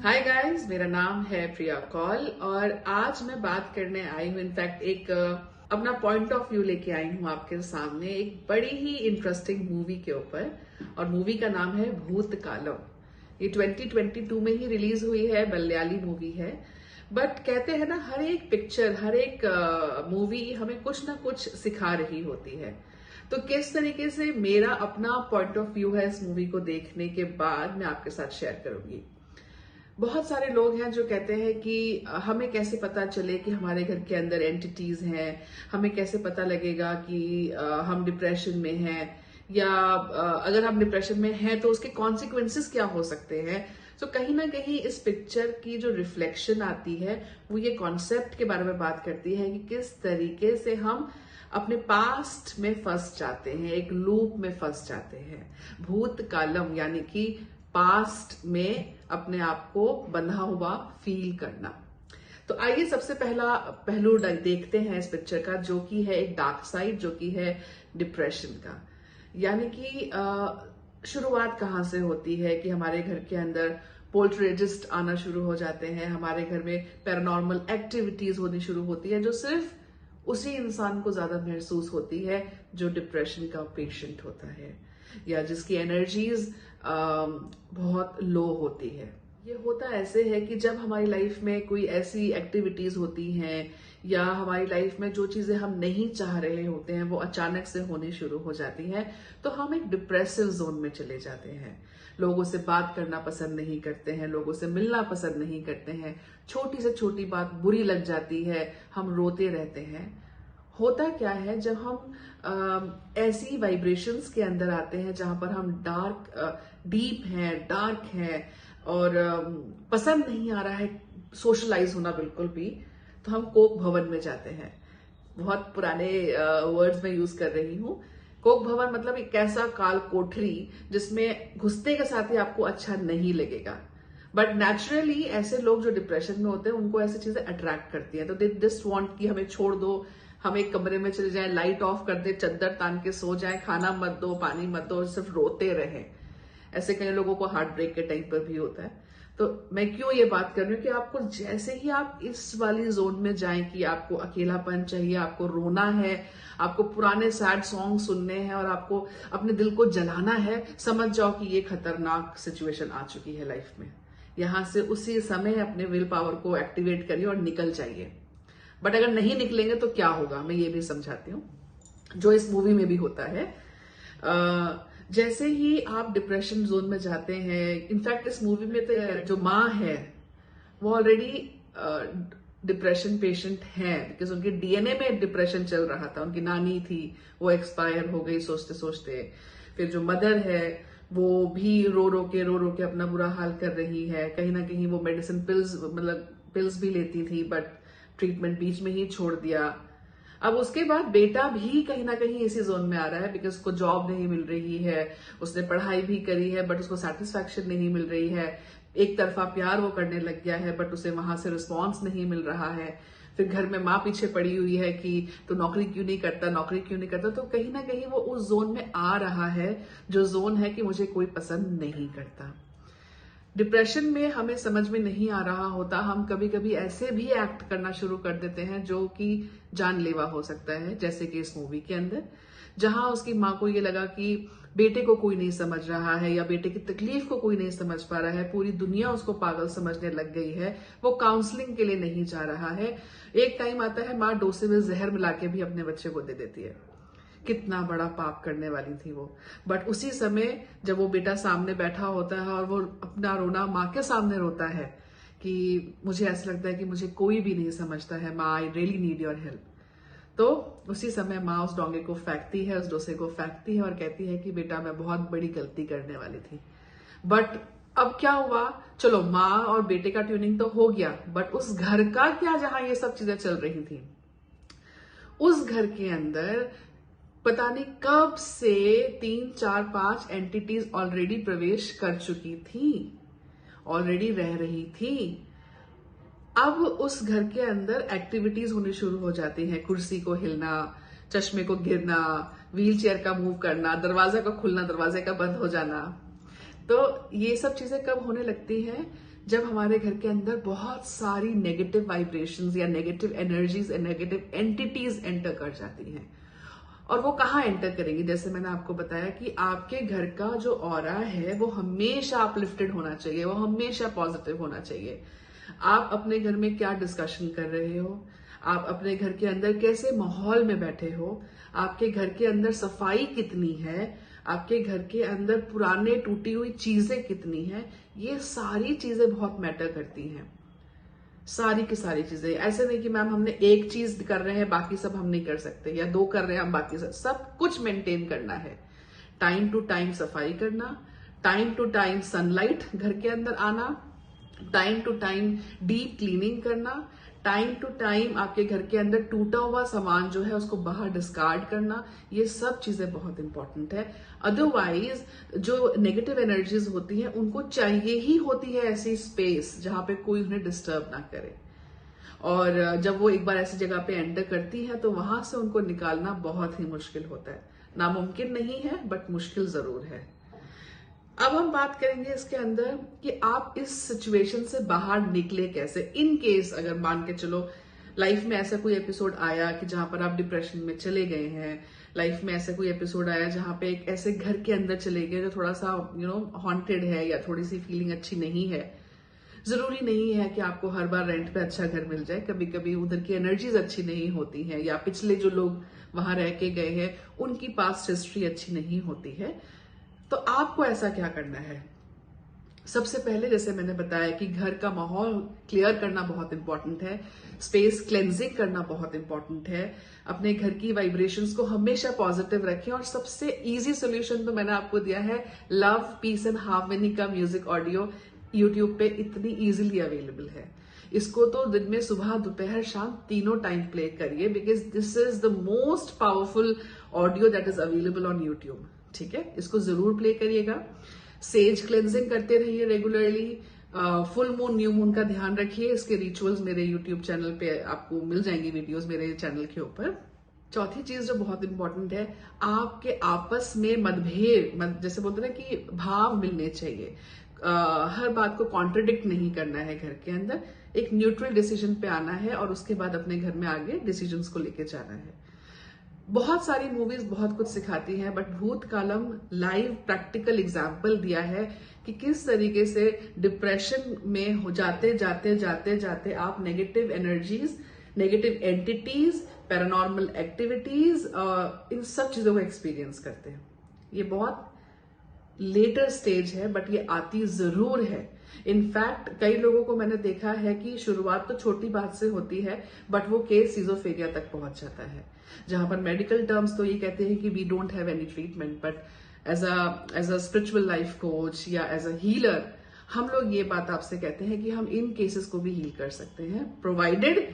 Hi guys, मेरा नाम है प्रिया कौल और आज मैं बात करने आई हूँ। इनफैक्ट एक अपना पॉइंट ऑफ व्यू लेके आई हूँ आपके सामने एक बड़ी ही इंटरेस्टिंग मूवी के ऊपर। और मूवी का नाम है भूतकालम। ये 2022 में ही रिलीज हुई है, मलयाली मूवी है। बट कहते हैं ना, हर एक पिक्चर, हर एक मूवी हमें कुछ ना कुछ सिखा रही होती है। तो किस तरीके से मेरा अपना पॉइंट ऑफ व्यू है इस मूवी को देखने के बाद, मैं आपके साथ शेयर करूंगी। बहुत सारे लोग हैं जो कहते हैं कि हमें कैसे पता चले कि हमारे घर के अंदर एंटिटीज हैं, हमें कैसे पता लगेगा कि हम डिप्रेशन में हैं, या अगर हम डिप्रेशन में हैं तो उसके कॉन्सिक्वेंसेस क्या हो सकते हैं। तो कहीं ना कहीं इस पिक्चर की जो रिफ्लेक्शन आती है वो ये कॉन्सेप्ट के बारे में बात करती है कि किस तरीके से हम अपने पास्ट में फंस जाते हैं, एक लूप में फंस जाते हैं। भूतकालम यानी कि पास्ट में अपने आप को बंधा हुआ फील करना। तो आइए सबसे पहला पहलू देखते हैं इस पिक्चर का, जो कि है एक डार्क साइड, जो कि है डिप्रेशन का। यानी कि शुरुआत कहाँ से होती है कि हमारे घर के अंदर पोल्टरेजिस्ट आना शुरू हो जाते हैं, हमारे घर में पैरानॉर्मल एक्टिविटीज होनी शुरू होती है, जो सिर्फ उसी इंसान को ज्यादा महसूस होती है जो डिप्रेशन का पेशेंट होता है या जिसकी एनर्जीज बहुत लो होती है। ये होता ऐसे है कि जब हमारी लाइफ में कोई ऐसी एक्टिविटीज होती हैं या हमारी लाइफ में जो चीजें हम नहीं चाह रहे होते हैं वो अचानक से होनी शुरू हो जाती हैं, तो हम एक डिप्रेसिव जोन में चले जाते हैं। लोगों से बात करना पसंद नहीं करते हैं, लोगों से मिलना पसंद नहीं करते हैं, छोटी से छोटी बात बुरी लग जाती है, हम रोते रहते हैं। होता क्या है, जब हम ऐसी वाइब्रेशंस के अंदर आते हैं जहां पर हम डीप हैं, डार्क हैं और पसंद नहीं आ रहा है सोशलाइज होना बिल्कुल भी, तो हम कोक भवन में जाते हैं। बहुत पुराने वर्ड्स में यूज कर रही हूँ। कोक भवन मतलब एक ऐसा काल कोठरी जिसमें घुसते के साथ ही आपको अच्छा नहीं लगेगा। बट नेचुरली ऐसे लोग जो डिप्रेशन में होते हैं उनको ऐसी चीजें अट्रैक्ट करती हैं, तो दे जस्ट वांट कि हमें छोड़ दो, हम एक कमरे में चले जाएं, लाइट ऑफ कर दे, चद्दर तान के सो जाएं, खाना मत दो, पानी मत दो, सिर्फ रोते रहें। ऐसे कई लोगों को हार्ट ब्रेक के टाइम पर भी होता है। तो मैं क्यों ये बात कर रही हूँ कि आपको जैसे ही आप इस वाली जोन में जाएं कि आपको अकेलापन चाहिए, आपको रोना है, आपको पुराने सैड सॉन्ग सुनने हैं और आपको अपने दिल को जलाना है, समझ जाओ कि ये खतरनाक सिचुएशन आ चुकी है लाइफ में। यहां से उसी समय अपने विल पावर को एक्टिवेट करिए और निकल जाइए। बट अगर नहीं निकलेंगे तो क्या होगा, मैं ये भी समझाती हूँ, जो इस मूवी में भी होता है। जैसे ही आप डिप्रेशन जोन में जाते हैं, इनफैक्ट इस मूवी में तो जो माँ है वो ऑलरेडी डिप्रेशन पेशेंट है, बिकॉज उनके डीएनए में डिप्रेशन चल रहा था। उनकी नानी थी, वो एक्सपायर हो गई सोचते सोचते। फिर जो मदर है वो भी रो रो के अपना बुरा हाल कर रही है। कहीं ना कहीं वो मेडिसिन पिल्स भी लेती थी, बट ट्रीटमेंट बीच में ही छोड़ दिया। अब उसके बाद बेटा भी कहीं ना कहीं इसी जोन में आ रहा है, बिकॉज उसको जॉब नहीं मिल रही है, उसने पढ़ाई भी करी है बट उसको सेटिस्फैक्शन नहीं मिल रही है। एक तरफा प्यार वो करने लग गया है बट उसे वहां से रिस्पॉन्स नहीं मिल रहा है। फिर घर में माँ पीछे पड़ी हुई है कि तो नौकरी क्यों नहीं करता, नौकरी क्यों नहीं करता। तो कहीं ना कहीं वो उस जोन में आ रहा है, जो जोन है कि मुझे कोई पसंद नहीं करता। डिप्रेशन में हमें समझ में नहीं आ रहा होता, हम कभी कभी ऐसे भी एक्ट करना शुरू कर देते हैं जो कि जानलेवा हो सकता है, जैसे कि इस मूवी के अंदर, जहां उसकी माँ को ये लगा कि बेटे को कोई नहीं समझ रहा है या बेटे की तकलीफ को कोई नहीं समझ पा रहा है, पूरी दुनिया उसको पागल समझने लग गई है, वो काउंसलिंग के लिए नहीं जा रहा है। एक टाइम आता है माँ डोसे में जहर मिला के भी अपने बच्चे को दे देती है। कितना बड़ा पाप करने वाली थी वो। बट उसी समय जब वो बेटा सामने बैठा होता है और वो अपना रोना माँ के सामने रोता है कि मुझे ऐसा लगता है कि मुझे कोई भी नहीं समझता है माँ, I really need your help, तो उसी समय माँ उस डोंगे को फेंकती है, उस डोसे को फेंकती है और कहती है कि बेटा मैं बहुत बड़ी गलती करने वाली थी। बट अब क्या हुआ, चलो माँ और बेटे का ट्यूनिंग तो हो गया, बट उस घर का क्या जहां ये सब चीजें चल रही थी, उस घर के अंदर पता नहीं कब से 3, 4, 5 एंटिटीज ऑलरेडी प्रवेश कर चुकी थी, ऑलरेडी रह रही थी। अब उस घर के अंदर एक्टिविटीज होनी शुरू हो जाती हैं, कुर्सी को हिलना, चश्मे को गिरना, व्हील चेयर का मूव करना, दरवाजा का खुलना, दरवाजे का बंद हो जाना। तो ये सब चीजें कब होने लगती हैं, जब हमारे घर के अंदर बहुत सारी नेगेटिव वाइब्रेशंस या नेगेटिव एनर्जीज या नेगेटिव एंटिटीज एंटर कर जाती हैं। और वो कहाँ एंटर करेंगी? जैसे मैंने आपको बताया कि आपके घर का जो ऑरा है वो हमेशा अपलिफ्टेड होना चाहिए, वो हमेशा पॉजिटिव होना चाहिए। आप अपने घर में क्या डिस्कशन कर रहे हो, आप अपने घर के अंदर कैसे माहौल में बैठे हो, आपके घर के अंदर सफाई कितनी है, आपके घर के अंदर पुराने टूटी हुई चीजें कितनी हैं, ये सारी चीजें बहुत मैटर करती हैं। सारी की सारी चीजें, ऐसे नहीं कि मैम हमने एक चीज कर रहे हैं बाकी सब हम नहीं कर सकते, या दो कर रहे हैं हम बाकी सब कुछ मेंटेन करना है। टाइम टू टाइम सफाई करना, टाइम टू टाइम सनलाइट घर के अंदर आना, time to time deep cleaning करना, टाइम टू टाइम आपके घर के अंदर टूटा हुआ सामान जो है उसको बाहर डिस्कार्ड करना, ये सब चीजें बहुत इंपॉर्टेंट है। अदरवाइज जो नेगेटिव एनर्जीज होती हैं उनको चाहिए ही होती है ऐसी स्पेस जहां पे कोई उन्हें डिस्टर्ब ना करे, और जब वो एक बार ऐसी जगह पे एंटर करती हैं तो वहां से उनको निकालना बहुत ही मुश्किल होता है। नामुमकिन नहीं है बट मुश्किल जरूर है। अब हम बात करेंगे इसके अंदर कि आप इस सिचुएशन से बाहर निकले कैसे। इन केस अगर मान के चलो लाइफ में ऐसा कोई एपिसोड आया कि जहां पर आप डिप्रेशन में चले गए हैं, लाइफ में ऐसा कोई एपिसोड आया जहां पे एक ऐसे घर के अंदर चले गए जो थोड़ा सा हॉन्टेड है या थोड़ी सी फीलिंग अच्छी नहीं है। जरूरी नहीं है कि आपको हर बार रेंट पे अच्छा घर मिल जाए, कभी कभी उधर की एनर्जीज अच्छी नहीं होती हैं, या पिछले जो लोग वहां रह के गए हैं उनकी पास्ट हिस्ट्री अच्छी नहीं होती है। तो आपको ऐसा क्या करना है? सबसे पहले जैसे मैंने बताया कि घर का माहौल क्लियर करना बहुत इंपॉर्टेंट है, स्पेस क्लेंजिंग करना बहुत इंपॉर्टेंट है, अपने घर की वाइब्रेशंस को हमेशा पॉजिटिव रखें। और सबसे इजी सोल्यूशन तो मैंने आपको दिया है, लव पीस एंड हार्मनी का म्यूजिक ऑडियो यूट्यूब पे इतनी इजीली अवेलेबल है। इसको तो दिन में सुबह दोपहर शाम तीनों टाइम प्ले करिए, because this is the most powerful audio that is available on YouTube. ठीक है, इसको जरूर प्ले करिएगा। सेज क्लेंजिंग करते रहिए regularly. Full moon new moon का ध्यान रखिए। इसके रिचुअल्स मेरे यूट्यूब चैनल पे आपको मिल जाएंगी, वीडियोस मेरे चैनल के ऊपर। चौथी चीज जो बहुत इंपॉर्टेंट है, आपके आपस में मतभेद, जैसे बोलते हैं ना कि भाव मिलने चाहिए। हर बात को कॉन्ट्रडिक्ट नहीं करना है घर के अंदर, एक न्यूट्रल डिसीजन पे आना है और उसके बाद अपने घर में आगे डिसीजंस को लेके जाना है। बहुत सारी मूवीज बहुत कुछ सिखाती हैं, बट भूतकालम लाइव प्रैक्टिकल एग्जाम्पल दिया है कि किस तरीके से डिप्रेशन में हो जाते जाते जाते जाते आप negative energies, negative entities, paranormal activities, इन सब चीजों को एक्सपीरियंस करते हैं। ये बहुत लेटर स्टेज है बट ये आती जरूर है। इनफैक्ट कई लोगों को मैंने देखा है कि शुरुआत तो छोटी बात से होती है बट वो केस सिजोफ्रेनिया तक पहुंच जाता है, जहां पर मेडिकल टर्म्स तो ये कहते हैं कि we don't have any treatment, but as a spiritual life coach या एज अ हीलर हम लोग ये बात आपसे कहते हैं कि हम इन केसेस को भी हील कर सकते हैं, provided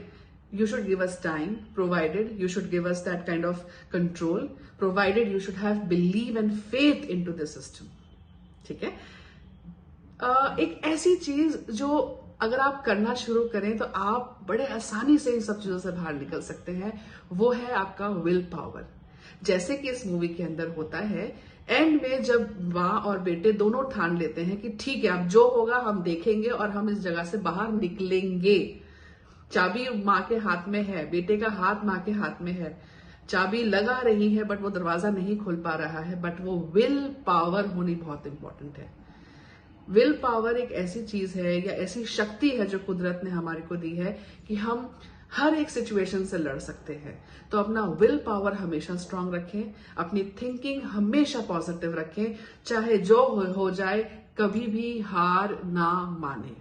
you should give us time, provided you should give us that kind of control, provided you should have belief and faith into the system. ठीक है, एक ऐसी चीज जो अगर आप करना शुरू करें तो आप बड़े आसानी से इन सब चीजों से बाहर निकल सकते हैं, वो है आपका विल पावर। जैसे कि इस मूवी के अंदर होता है, एंड में जब माँ और बेटे दोनों ठान लेते हैं कि ठीक है अब जो होगा हम देखेंगे और हम इस जगह से बाहर निकलेंगे। चाबी माँ के हाथ में है, बेटे का हाथ माँ के हाथ में है, चाबी लगा रही है बट वो दरवाजा नहीं खोल पा रहा है, बट वो विल पावर होनी बहुत इंपॉर्टेंट है। विल पावर एक ऐसी चीज है या ऐसी शक्ति है जो कुदरत ने हमारे को दी है कि हम हर एक सिचुएशन से लड़ सकते हैं। तो अपना विल पावर हमेशा स्ट्रांग रखें, अपनी थिंकिंग हमेशा पॉजिटिव रखें, चाहे जो हो जाए कभी भी हार ना माने।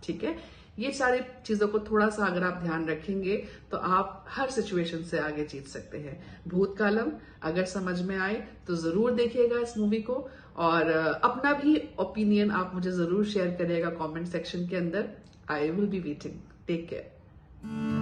ठीक है, ये सारी चीजों को थोड़ा सा अगर आप ध्यान रखेंगे तो आप हर सिचुएशन से आगे जीत सकते हैं। भूतकालम अगर समझ में आए तो जरूर देखिएगा इस मूवी को, और अपना भी ओपिनियन आप मुझे जरूर शेयर करिएगा कमेंट सेक्शन के अंदर। I will be waiting. Take care.